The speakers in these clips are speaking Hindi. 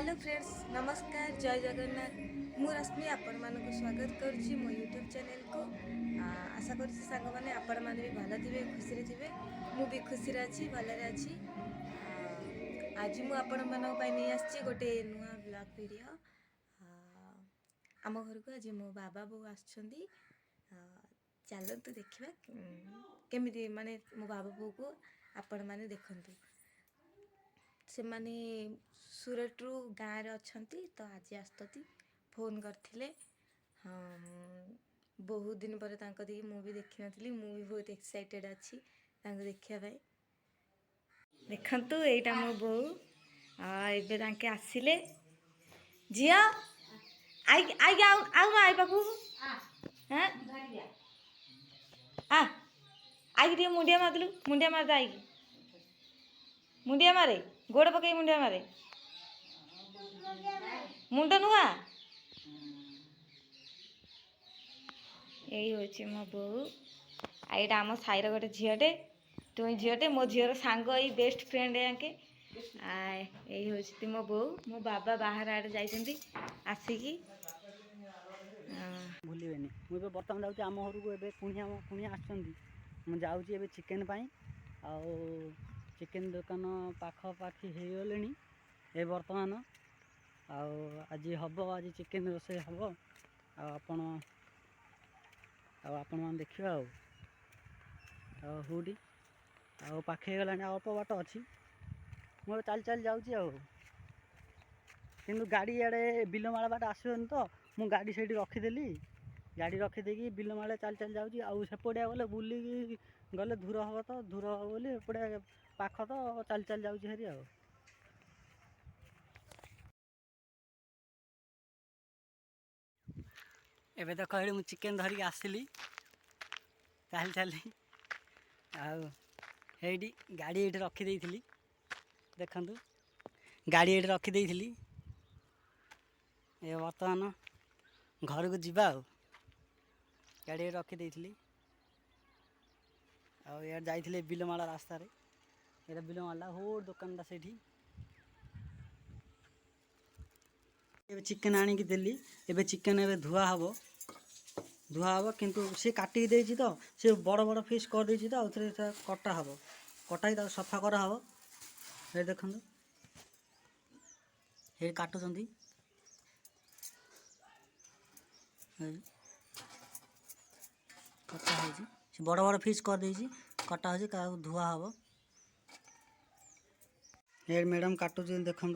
हेलो फ्रेंड्स, नमस्कार, जय जगन्नाथ। मु रश्मि आपण मानक स्वागत करुच्ची मो यूट्यूब चैनल को। आशा करुच्ची सांग मैंने आपण मैंने भी भल थे, खुशी थे। मु भी खुशी अच्छी, भलरे अच्छी। आज मु आपण मानक नहीं आसी गोटे नुआ ब्लॉग वीडियो। आम घर को आज मो बाबा बो आसछंदी। चलतु देखा केमी माने मो बाबा बो को आपण मैंने देखंतु। से माने सुरटरू गाँव रे अछंती तो आज आसती फोन करथिले। बहुत दिन पर तांको देखि मु भी देखि नथिली। मु भी बहुत एक्साइटेड अछि तांको देखिया भाई। देखंतु एटा मो बो एबे तांके आसिले। जिया आई आई आउ आउ आई बाबू हैं आ आई रे मुंडिया मारलु। मुंडिया मार दे आई मुंडिया मारे गोड़ पकई मुंडिया मारे मुंड नुआ यही हूँ मो बो। आईटा आम साईर गोटे झीटे तुम झीटे मो झीर सांग ये बेस्ट फ्रेंड याके यही हूँ मो बो। मो बाबा बाहर आड़े जाइछंती आसिकी भूलेनि मुझे बर्तमान जाऊँगी आम घर को एवं कुणिया आसुँच जाऊँगी चिकेन पाई आउ चिकेन दुकान पाखापाखि हो गले ए बर्तमान आज हम आज चिकेन रोसे हम आपण मैंने देखा आउटी पाखे गला अल्प बाट अच्छी मुझे चल चल जाऊँगी किंतु गाड़ी आड़े बिलमाल बाट आसनी तो मु गाड़ी से रखीदेली गाड़ी रखीदे बिलमाल चल चल जाऊँगी आउपड़िया गले बुलिकी गले दूर हम तो दूर हम बोली एपड़िया पाख तो चल चल जाऊँगी हेरी एबे तो कहली मुझे चिकेन धरिक आसली चल चली आईटी गाड़ी ये रखीदे देखु गाड़ी ये रखीदे ये बर्तमान घर को जीवा गाड़ी रखीदे यार जाइए बिलमाला रास्तार ये बिलमाला हो दुकानटा से चिकेन आनिकी देली एबे चिकेन एबे धुआ हम किंतु सी काटिक देती तो सी बड़ बड़ फिश कर देती तो आउे कटा हम कटाई सफा कराव ये देखो ये काटुंट कटा हो बड़ बड़ फिश कर देती कटा हो धुआ हम ये मैडम काटुच देखु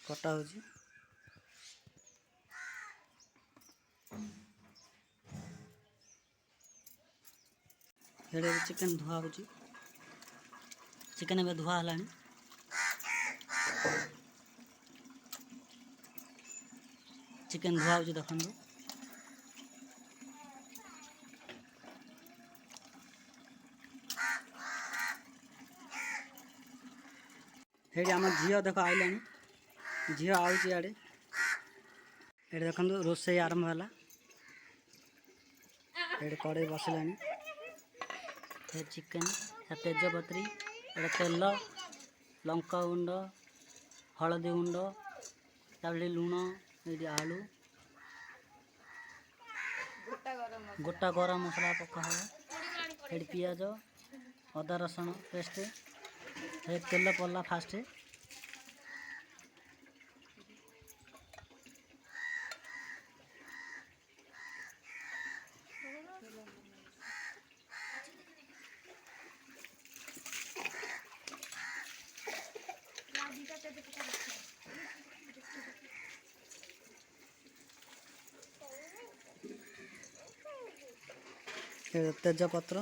कटा हो चिकेन धुआ हो चिकेन ए धुआ है चिकेन धुआ हो देखु ये आम झील देख आईला झील आड़े ये देखो रोसे आरंभ है ये कड़े बसला चिकेन तेजपत्री ये तेल लंका गुंड हलदी गुंड तापर लुण ये आलू गोटा गरम मसला पका ये पियाज अदा रसुण पेस्ट ये तेल पड़ला फास्ट तेजपत्र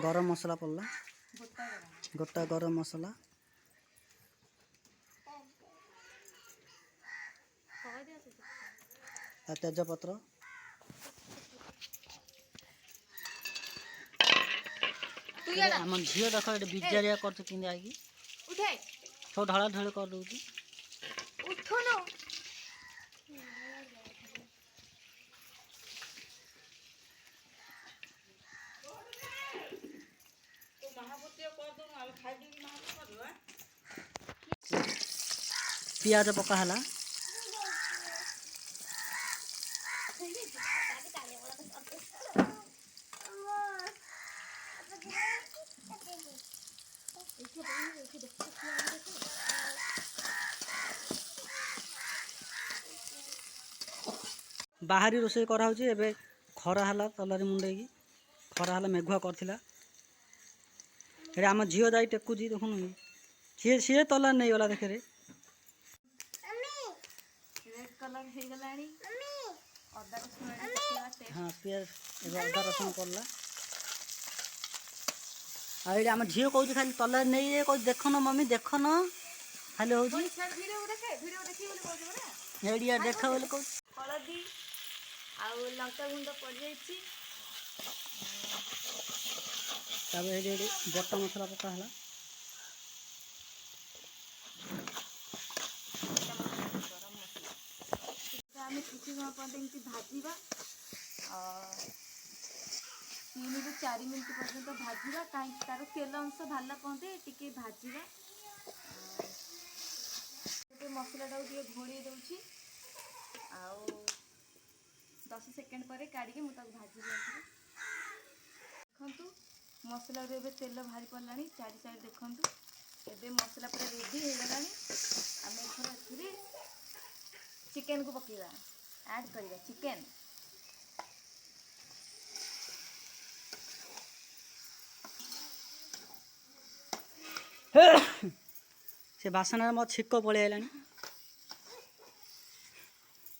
गरम मसला पड़ला गोटा गरम मसला तेजपत्र आम झील देख ये बिजारिया कर आई सब ढला ढल कर दूँ ପିଆଜ ପକା ହେଲା। ବାହାରି ରୋଷେଇ କରାହେଉଛି। ଏବେ ଖରା ହେଲା ତଲାରି ମୁଣ୍ଡେଇକି ଖରା ହେଲା, ମେଘୁଆ କରିଥିଲା। ଏଠି ଆମ ଝିଅ ଯାଇ ଟେକୁଛି ଦେଖୁନୁ, ସିଏ ତଲାରି ନେଇଗଲା ଦେଖରେ। ରେଡ୍ କଲର୍ ହେଇଗଲାଣି। ଅଦା ରସୁଣ ହଁ ପିଆଜ ଏବେ ଅଦା ରସୁଣ ପଡ଼ିଲା। ଆଉ ଏଇଠି ଆମ ଝିଅ କହୁଛି ଖାଲି ତଲାରି ନେଇଯାଏ, କହୁଛି ଦେଖନ ମମି ଦେଖନ ଖାଲି ହଉଛି। ଏଇଠି ଦେଖ ବୋଲି କହୁଛି। ହଳଦୀ ଆଉ ଲଙ୍କାଗୁଣ୍ଡ ପଡ଼ିଯାଇଛି। ତାପରେ ଏଇଠି ବଟ ମସଲା ପକା ହେଲା। ଆମେ କିଛି ସମୟ ପର୍ଯ୍ୟନ୍ତ ଏମିତି ଭାଜିବା, 3 ରୁ 4 ମିନିଟ୍ ପର୍ଯ୍ୟନ୍ତ ଭାଜିବା। କାହିଁକି ତାର ତେଲ ଅଂଶ ବାହାରିଲା ପର୍ଯ୍ୟନ୍ତ ଟିକେ ଭାଜିବା। ଏବେ ମସଲାଟାକୁ ଟିକେ ଘୋଡ଼େଇ ଦେଉଛି, ଆଉ 10 ସେକେଣ୍ଡ ପରେ କାଢ଼ିକି ମୁଁ ତାକୁ ଭାଜି ଦିଅନ୍ତି। ଦେଖନ୍ତୁ ମସଲାରୁ ଏବେ ତେଲ ବାହାରି ପଡ଼ିଲାଣି ଚାରି ସାଇଡ଼୍ ଦେଖନ୍ତୁ। ଏବେ ମସଲା ପୁରା ରେଡ଼ି ହେଇଗଲାଣି। ଆମେ ଏଥର ଏଥିରେ ଚିକେନକୁ ପକେଇବା, ଆଡ଼୍ କରିବା ଚିକେନ। ସେ ବାସନରେ ମୋ ଛିକ ପଳେଇ ଆଇଲାଣି,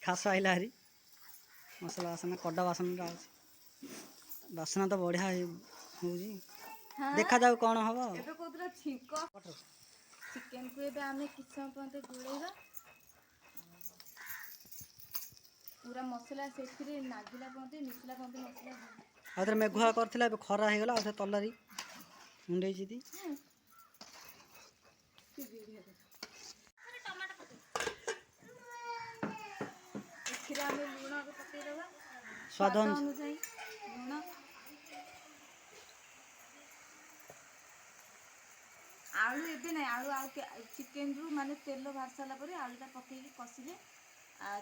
ଖାସ ଆଇଲା ହାରି। ମସଲା ବାସନା କଡ଼ା ବାସନଟା ଅଛି। ବାସନା ତ ବଢ଼ିଆ ହେଉଛି। ଦେଖାଯାଉ କ'ଣ ହବ। ଏବେ କହୁଥିଲା ଛିଙ୍କ। ଚିକେନକୁ ଏବେ ଆମେ କିଛି ସମୟ ପର୍ଯ୍ୟନ୍ତ ଗୋଳେଇବା। ପୁରା ମସଲା ସେଥିରେ ନାଗିଲା ପର୍ଯ୍ୟନ୍ତ, ମିଶିଲା ପର୍ଯ୍ୟନ୍ତ ମସଲା। ଆଉ ଥରେ ମେଘୁଆ କରିଥିଲା, ଏବେ ଖରା ହେଇଗଲା। ଆଉ ଥରେ ତଲାରି ମୁଣ୍ଡେଇଛି। ଏଥିରେ ଆମେ ଲୁଣ ପକେଇଦେବା ସ୍ୱାଦ ସ୍ୱାଦ ଅନୁଯାୟୀ ଲୁଣ। ଆଳୁ ଏବେ ନାହିଁ, ଆଉ ଚିକେନରୁ ମାନେ ତେଲ ବାହାରି ସାରିଲା ପରେ ଆଳୁଟା ପକେଇକି କଷିଲେ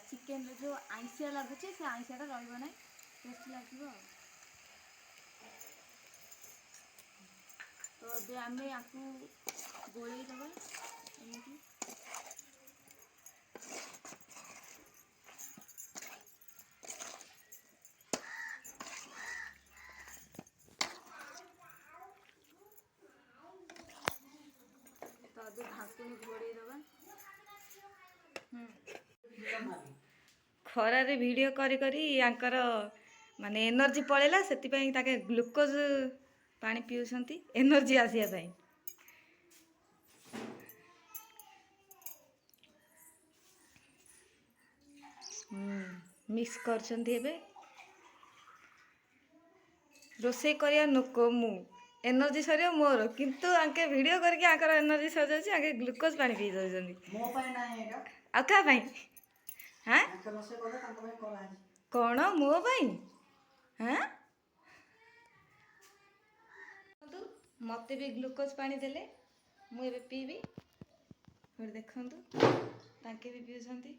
ଚିକେନର ଯେଉଁ ଆଇଁଷିଆ ଲାଗୁଛି ସେ ଆଇଁଷିଆଟା ରହିବ ନାହିଁ, ଟେଷ୍ଟ ଲାଗିବ। ଆଉ ତ ଏବେ ଆମେ ଆକୁ ଗୋଳେଇ ଦେବା ଏମିତି। ତ ଏବେ ଢାଙ୍କୁଣି ଘୋଡ଼େଇ ଦେବା। ଖରାରେ ଭିଡ଼ିଓ କରି କରି ୟାଙ୍କର ମାନେ ଏନର୍ଜି ପଳେଇଲା, ସେଥିପାଇଁ ତାକେ ଗ୍ଲୁକୋଜ୍ ପାଣି ପିଉଛନ୍ତି ଏନର୍ଜି ଆସିବା ପାଇଁ। ମିକ୍ସ କରୁଛନ୍ତି। ଏବେ ରୋଷେଇ କରିବା ଲୋକ ମୁଁ, ଏନର୍ଜି ସରିବ ମୋର, କିନ୍ତୁ ଆଙ୍କେ ଭିଡ଼ିଓ କରିକି ଆଙ୍କର ଏନର୍ଜି ସରିଯାଉଛି, ଆଙ୍କେ ଗ୍ଲୁକୋଜ୍ ପାଣି ପିଇ ଦେଉଛନ୍ତି। ଆଉ କାହା ପାଇଁ? ହାଁ କ'ଣ ମୋ ପାଇଁ? ହାଁ ମୋତେ ବି ଗ୍ଲୁକୋଜ୍ ପାଣି ଦେଲେ, ମୁଁ ଏବେ ପିଇବି। ଗୋଟେ ଦେଖନ୍ତୁ ତାଙ୍କେ ବି ପିଉଛନ୍ତି।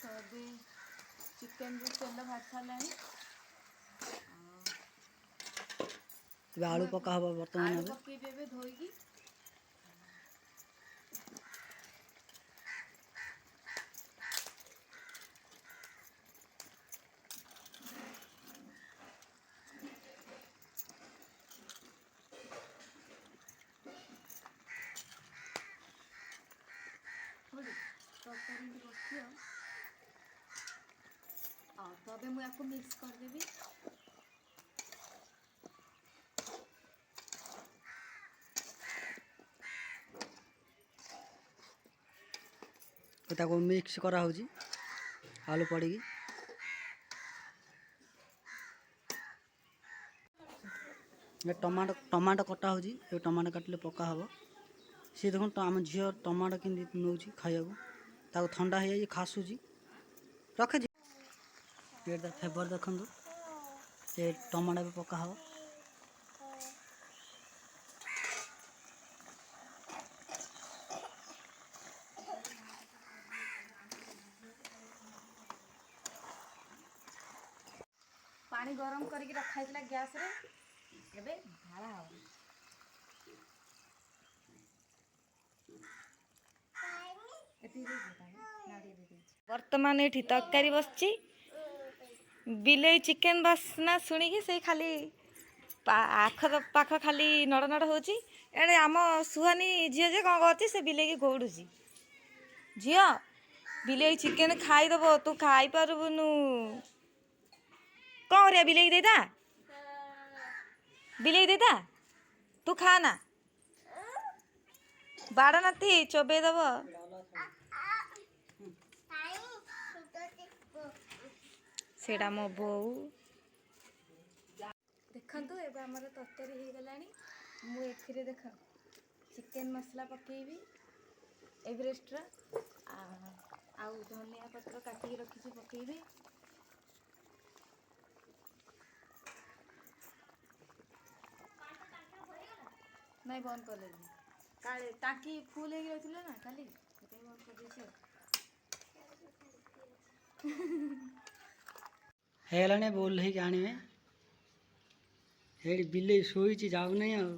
ତ ଏବେ ଚିକେନରୁ ତେଲ ବାହାରି ସାରିଲାଣି। ଏବେ ଆଳୁ ପକା ହବ ବର୍ତ୍ତମାନ। ଆଳୁ ଏବେ ପକେଇବି ଏବେ ଧୋଇକି। ତରକାରୀ ବସିବ। ତ ଏବେ ମୁଁ ୟାକୁ ମିକ୍ସ କରିଦେବି। ତାକୁ ମିକ୍ସ କରାହେଉଛି ଆଳୁ ପଡ଼ିକି। ଟମାଟୋ କଟା ହେଉଛି। ଏ ଟମାଟୋ କାଟିଲେ ପକା ହେବ। ସିଏ ଦେଖନ୍ତୁ ଆମ ଝିଅ ଟମାଟୋ କେମିତି ନେଉଛି ଖାଇବାକୁ, ତାକୁ ଥଣ୍ଡା ହେଇଯାଇଛି, ଖାସୁଛି। ରଖିଛି। ଏଇଟା ଫ୍ଲେଭର ଦେଖନ୍ତୁ, से टमाटो भी पका हो। पानी गरम करके रखा है गैस रे एबे ढाला हो वर्तमान ये तरकारी बसची बिले चिकेन बासना शुणिकी से खाली आख पाख खाली नड़ नड़ हो आम सुहानी झील जे कौन कर से बिले घोड़ुची झील बिले चिकेन खाईदब तू खाई पारबुनु कौन कर बिले देता बिले देता तू खा ना बाड़ नाती चोबे दब सेटा मो बो देखु एवं आमर तरकारी हो गला मुझे देख चिकेन मसला पकेबी एवरेस्ट आउ धनिया पत्र काटिकी रखी पकेबी नहीं बंद कर काले टाकी फुल हो रही ना काली बंद कर ହେଇଗଲାଣି ବୋଲ ହେଇକି ଆଣିବେ। ସେଇଠି ବିଲେଇ ଶୋଇଛି ଯାଉନାହିଁ ଆଉ।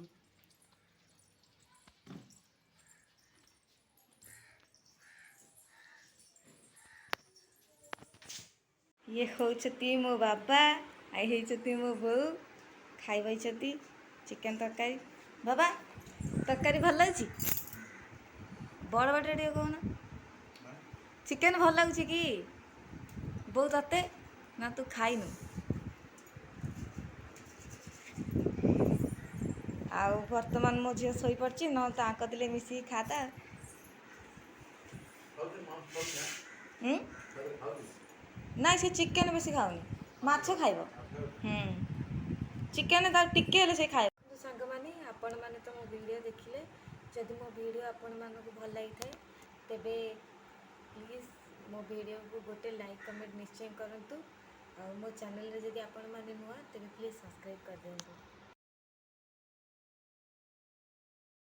ये होचती मो बाबा आई होचती मो बो खाई बैचती चिकेन तरकारी बाबा तरकारी भल लगी बड़ बाटे टे कहना चिकेन भल लगुच कि बो तते ना तू खाइनु आउ वर्तमान मो झील शोई पड़ी न तो आंक दिले मिसिकी खाता ना से चिकेन बेसी खाऊनी माछ खाइब चिकेन तार टिके हेले से खाए सांग माने आपण माने तो मो वीडियो देखिले जदि मो वीडियो आपण मानक भल लगी थाए तेबे प्लीज मो वीडियो को गोटे लाइक कमेंट निश्चय करंतु और मो चैनल रे जदि आपण माने नुआ तेबे प्लीज सब्सक्राइब कर देंतु।